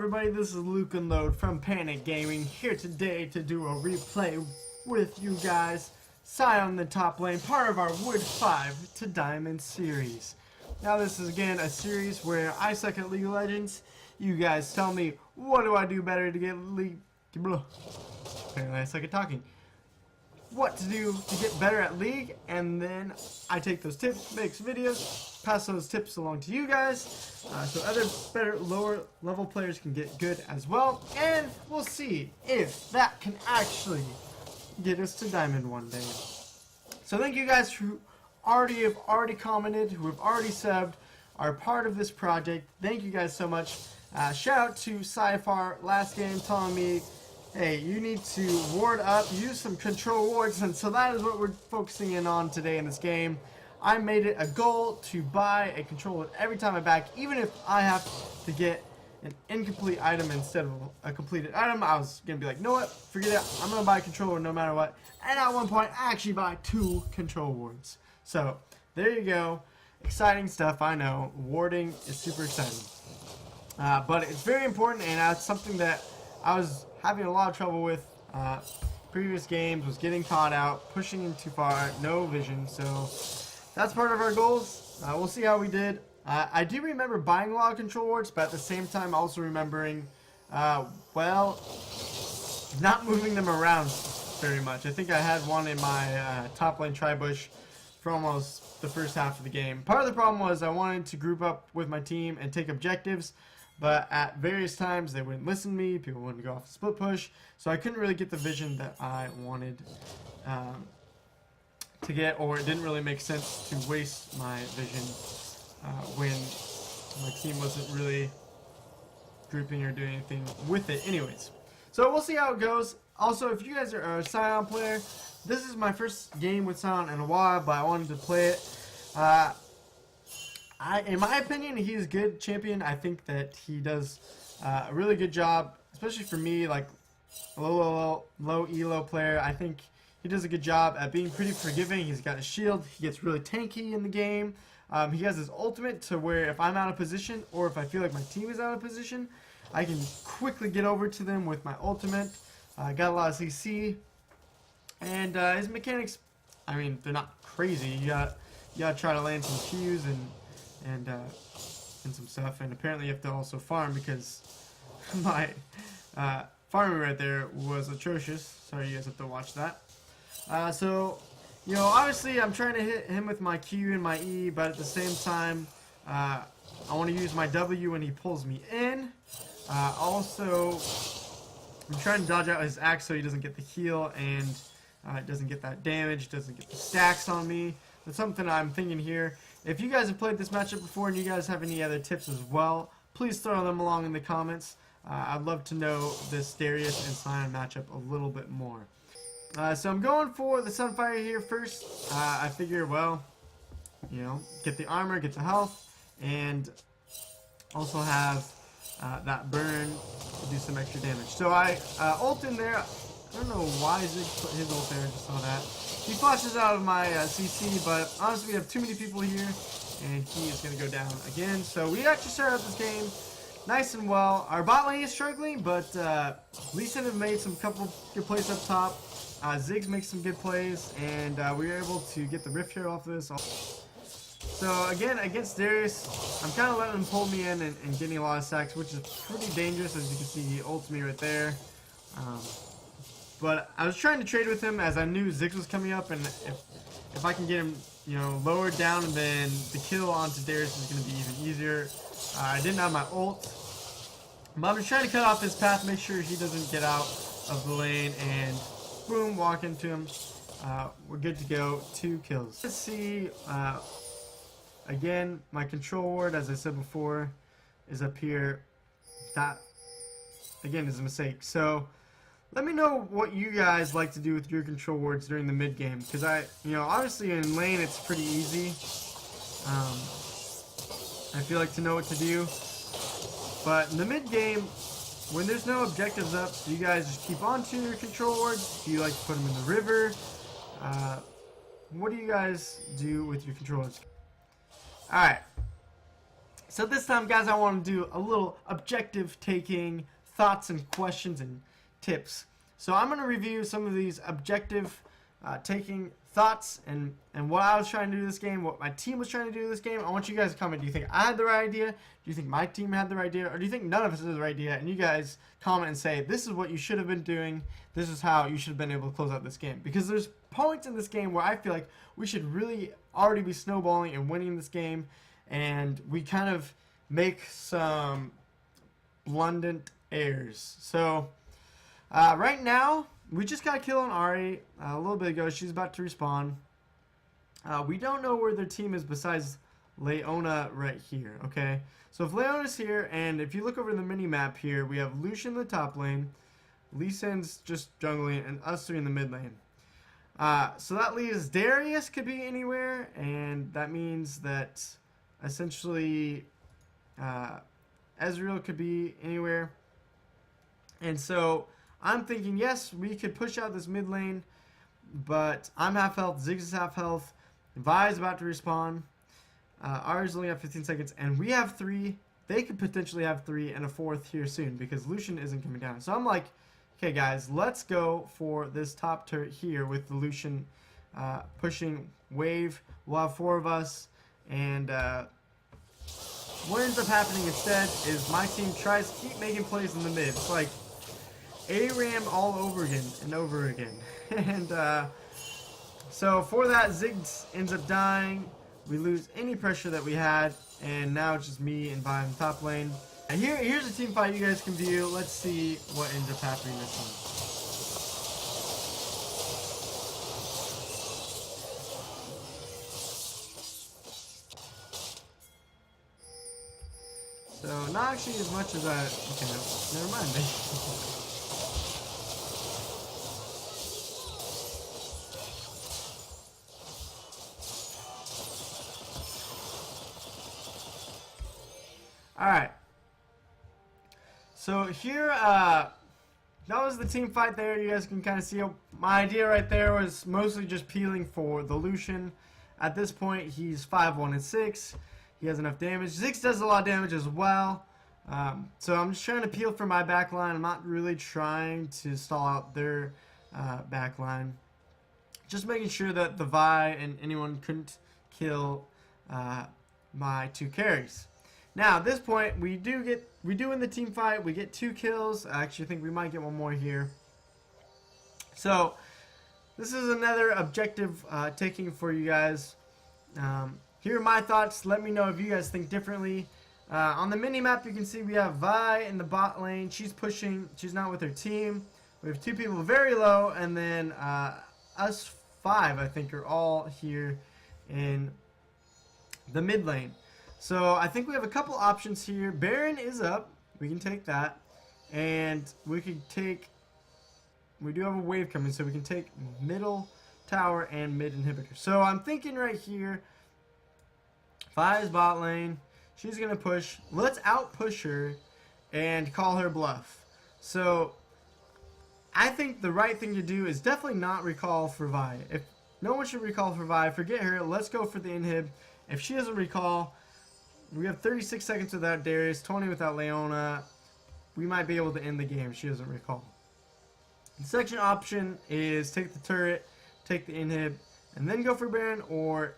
everybody, this is Luke and Load from Panic Gaming, here today to do a replay with you guys. Sion in the top lane, part of our Wood 5 to Diamond series. Now this is again a series where I suck at League of Legends. You guys tell me, what do I do better to get League... Apparently I suck at talking. What to do to get better at League, and then I take those tips, make some videos, pass those tips along to you guys, so other better, lower level players can get good as well, and we'll see if that can actually get us to Diamond one day. So thank you guys who have already commented, who have already subbed, are part of this project. Thank you guys so much. Shout out to Sci-Far last game telling me, hey, you need to ward up, use some control wards, and so that is what we're focusing in on today in this game. I made it a goal to buy a control ward every time I back, even if I have to get an incomplete item instead of a completed item. I was going to be like, know what, forget it, I'm going to buy a control ward no matter what. And at one point, I actually buy 2 control wards. So, there you go. Exciting stuff, I know. Warding is super exciting. But it's very important, and it's something that I was having a lot of trouble with previous games, was getting caught out, pushing in too far, no vision, so that's part of our goals. We'll see how we did. I do remember buying a lot of control wards, but at the same time also remembering, well, not moving them around very much. I think I had one in my top lane tri-bush for almost the first half of the game. Part of the problem was I wanted to group up with my team and take objectives, but at various times they wouldn't listen to me, people wouldn't go off the split push, so I couldn't really get the vision that I wanted to get, or it didn't really make sense to waste my vision when my team wasn't really grouping or doing anything with it anyways. So we'll see how it goes. Also, if you guys are a Sion player, this is my first game with Sion in a while, but I wanted to play it. In my opinion, he's a good champion. I think that he does a really good job, especially for me, like a low elo player. I think he does a good job at being pretty forgiving. He's got a shield. He gets really tanky in the game. He has his ultimate to where if I'm out of position or if I feel like my team is out of position, I can quickly get over to them with my ultimate. Got a lot of CC. And his mechanics, I mean, they're not crazy. You gotta try to land some Qs and some stuff, and apparently you have to also farm because my farming right there was atrocious. Sorry, you guys have to watch that. So, you know, obviously I'm trying to hit him with my Q and my E, but at the same time, I want to use my W when he pulls me in. Also, I'm trying to dodge out his axe so he doesn't get the heal and doesn't get that damage, doesn't get the stacks on me. That's something I'm thinking here. If you guys have played this matchup before and you guys have any other tips as well, please throw them along in the comments. I'd love to know this Darius and Sion matchup a little bit more. So I'm going for the Sunfire here first. I figure, well, you know, get the armor, get the health, and also have that burn to do some extra damage. So I ult in there. I don't know why Zig put his ult there, I just saw that. He flashes out of my CC, but honestly we have too many people here, and he is going to go down again. So we actually started out this game nice and well. Our bot lane is struggling, but Lee Sin have made some couple good plays up top. Ziggs makes some good plays, and we were able to get the Rift here off of this. So again, against Darius, I'm kind of letting him pull me in and getting a lot of sacks, which is pretty dangerous. As you can see, he ults me right there. But I was trying to trade with him as I knew Ziggs was coming up, and if I can get him, you know, lowered down, then the kill onto Darius is going to be even easier. I didn't have my ult, but I'm just trying to cut off his path, make sure he doesn't get out of the lane, and boom, walk into him. We're good to go. 2 kills. Let's see. Again, my control ward, as I said before, is up here. That, again, is a mistake. So, let me know what you guys like to do with your control wards during the mid game, because you know, obviously in lane it's pretty easy. I feel like to know what to do, but in the mid game, when there's no objectives up, do you guys just keep on to your control wards? Do you like to put them in the river? What do you guys do with your control wards? All right. So this time, guys, I want to do a little objective taking thoughts and questions and tips. So I'm going to review some of these objective taking thoughts and what I was trying to do this game, what my team was trying to do this game. I want you guys to comment. Do you think I had the right idea? Do you think my team had the right idea? Or do you think none of us had the right idea? And you guys comment and say, this is what you should have been doing. This is how you should have been able to close out this game. Because there's points in this game where I feel like we should really already be snowballing and winning this game. And we kind of make some blundant errors. So right now, we just got a kill on Ari a little bit ago. She's about to respawn. We don't know where their team is besides Leona right here, okay? So if Leona's here, and if you look over the mini-map here, we have Lucian in the top lane, Lee Sin's just jungling, and us three in the mid lane. So that leaves Darius could be anywhere, and that means that essentially Ezreal could be anywhere. And so I'm thinking, yes, we could push out this mid lane, but I'm half health, Ziggs is half health, Vi is about to respawn, Ari's only have 15 seconds, and we have 3. They could potentially have 3 and a 4th here soon because Lucian isn't coming down. So I'm like, okay, guys, let's go for this top turret here with the Lucian pushing wave. We'll have 4 of us, and what ends up happening instead is my team tries to keep making plays in the mid. It's like ARAM all over again and over again. And so for that, Ziggs ends up dying. We lose any pressure that we had, and now it's just me and Vi in the top lane. And here's a team fight you guys can view. Let's see what ends up happening this one. So not actually as much as I. Okay, never mind. Alright, so here, that was the team fight there. You guys can kind of see my idea right there was mostly just peeling for the Lucian. At this point, he's 5-1-6. He has enough damage. Ziggs does a lot of damage as well. So I'm just trying to peel for my backline. I'm not really trying to stall out their backline. Just making sure that the Vi and anyone couldn't kill my 2 carries. Now, at this point, we do in the team fight, we get 2 kills. I actually think we might get 1 more here. So, this is another objective taking for you guys. Here are my thoughts. Let me know if you guys think differently. On the mini-map, you can see we have Vi in the bot lane. She's pushing. She's not with her team. We have 2 people very low, and then us 5, I think, are all here in the mid lane. So I think we have a couple options here. Baron is up. We can take that. And we could take... We do have a wave coming, so we can take middle tower and mid inhibitor. So I'm thinking right here, Fi's bot lane. She's going to push. Let's out-push her and call her bluff. So I think the right thing to do is definitely not recall for Vi. If no one should recall for Vi, forget her. Let's go for the inhib. If she doesn't recall... We have 36 seconds without Darius, 20 without Leona. We might be able to end the game if she doesn't recall. The second option is take the turret, take the inhib, and then go for Baron, or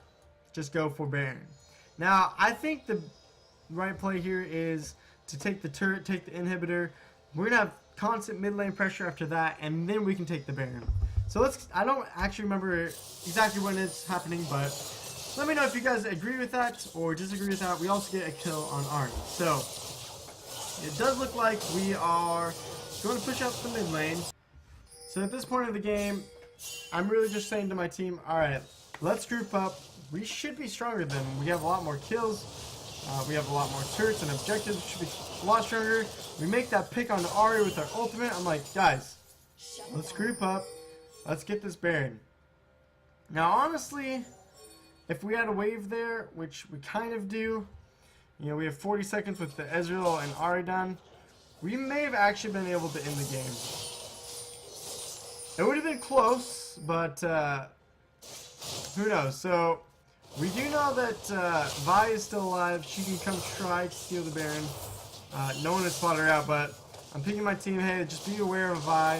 just go for Baron. Now, I think the right play here is to take the turret, take the inhibitor. We're going to have constant mid lane pressure after that, and then we can take the Baron. So I don't actually remember exactly when it's happening, but... Let me know if you guys agree with that or disagree with that. We also get a kill on Arnie. So, it does look like we are going to push out the mid lane. So at this point of the game, I'm really just saying to my team, alright, let's group up. We should be stronger than them. We have a lot more kills. We have a lot more turrets and objectives. We should be a lot stronger. We make that pick on Ari with our ultimate. I'm like, guys, let's group up. Let's get this Baron. Now, honestly... If we had a wave there, which we kind of do, you know, we have 40 seconds with the Ezreal and Ari done, we may have actually been able to end the game. It would have been close, but who knows. So We do know that Vi is still alive. She can come try to steal the Baron. No one has spotted her out, but I'm picking my team. Hey, just be aware of Vi.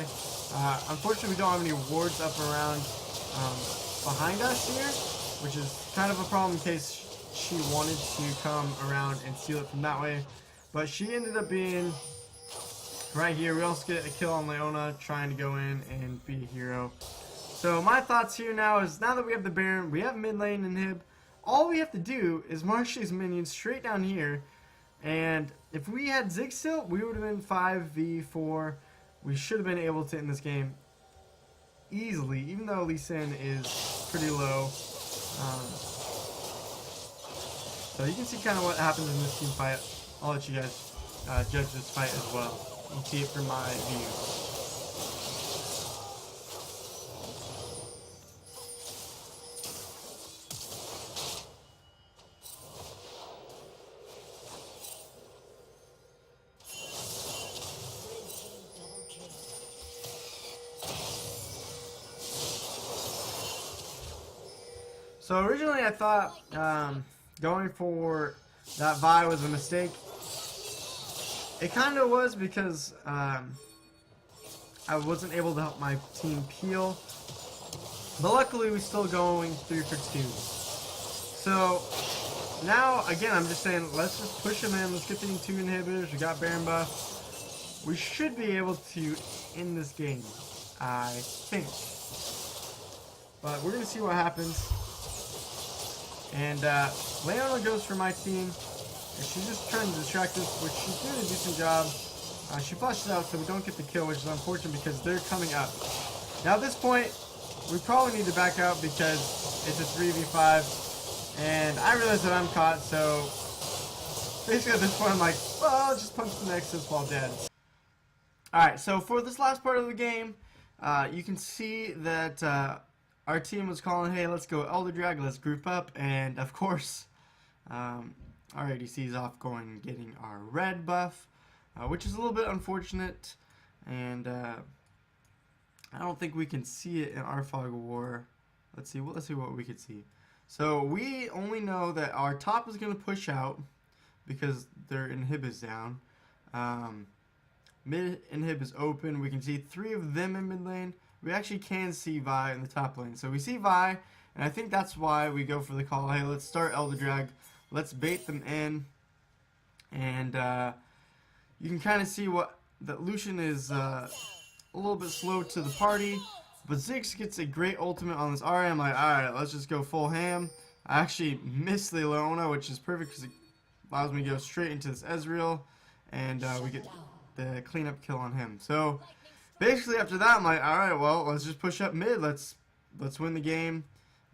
Unfortunately, we don't have any wards up around behind us here, which is kind of a problem in case she wanted to come around and steal it from that way. But she ended up being right here. We also get a kill on Leona trying to go in and be a hero. So my thoughts here now is, now that we have the Baron, we have mid lane inhib, all we have to do is march these minions straight down here. And if we had Ziggs still, we would have been 5v4. We should have been able to end this game easily, even though Lee Sin is pretty low. So you can see kind of what happens in this team fight. I'll let you guys judge this fight as well and see it from my view. So originally I thought going for that Vi was a mistake. It kind of was because I wasn't able to help my team peel. But luckily we're still going 3 for 2. So now again I'm just saying, let's just push him in. Let's get the 2 inhibitors. We got Baron buff. We should be able to end this game, I think. But we're going to see what happens. And Leona goes for my team, and she's just trying to distract us, which she's doing a decent job. She flushes out so we don't get the kill, which is unfortunate because they're coming up. Now at this point, we probably need to back out because it's a 3v5, and I realize that I'm caught, so basically at this point I'm like, well, I'll just punch the Nexus while dead. Alright, so for this last part of the game, you can see that our team was calling, hey, let's go Elder Drag, let's group up, and of course, our ADC is off going and getting our red buff, which is a little bit unfortunate, and I don't think we can see it in our Fog of War. Let's see what we could see. So we only know that our top is going to push out because their inhib is down. Mid inhib is open. We can see 3 of them in mid lane. We actually can see Vi in the top lane. So we see Vi, and I think that's why we go for the call. Hey, let's start Elder Drag. Let's bait them in. And you can kind of see that Lucian is a little bit slow to the party. But Ziggs gets a great ultimate on this Ahri. I'm like, alright, let's just go full ham. I actually missed the Leona, which is perfect because it allows me to go straight into this Ezreal. And we get the cleanup kill on him. So basically after that I'm like, alright, well, let's just push up mid, let's win the game.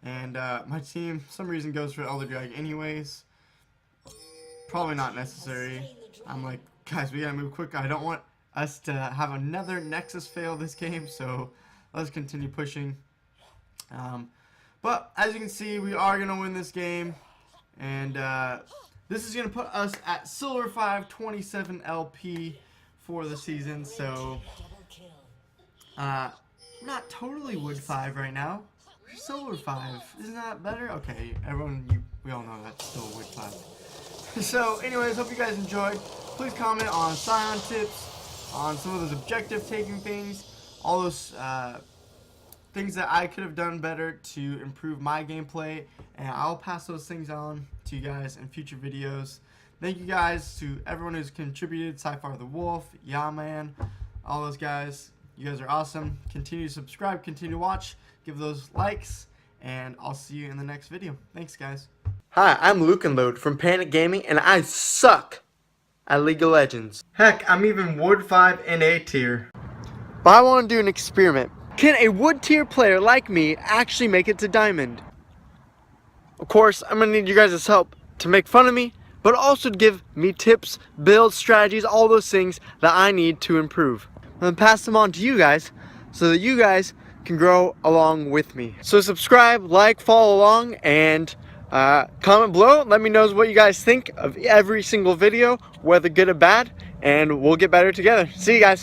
And my team for some reason goes for Elder Drag anyways. Probably not necessary. I'm like, guys, we gotta move quick. I don't want us to have another Nexus fail this game, so let's continue pushing. But as you can see, we are gonna win this game, and this is gonna put us at Silver 5 27 LP for the season. So not totally Wood 5 right now. We're Silver 5. Isn't that better? Okay, everyone, we all know that's still Wood 5. So, anyways, hope you guys enjoyed. Please comment on Sion tips, on some of those objective taking things, all those things that I could have done better to improve my gameplay, and I'll pass those things on to you guys in future videos. Thank you guys to everyone who's contributed, Cyfar the Wolf, Yaman, all those guys. You guys are awesome. Continue to subscribe, continue to watch, give those likes, and I'll see you in the next video. Thanks, guys. Hi, I'm Luke and Load from Panic Gaming, and I suck at League of Legends. Heck, I'm even Wood 5 in A tier. But I want to do an experiment. Can a Wood tier player like me actually make it to Diamond? Of course, I'm going to need you guys' help to make fun of me, but also to give me tips, builds, strategies, all those things that I need to improve. And then pass them on to you guys so that you guys can grow along with me. So subscribe, like, follow along, and comment below. Let me know what you guys think of every single video, whether good or bad, and we'll get better together. See you guys.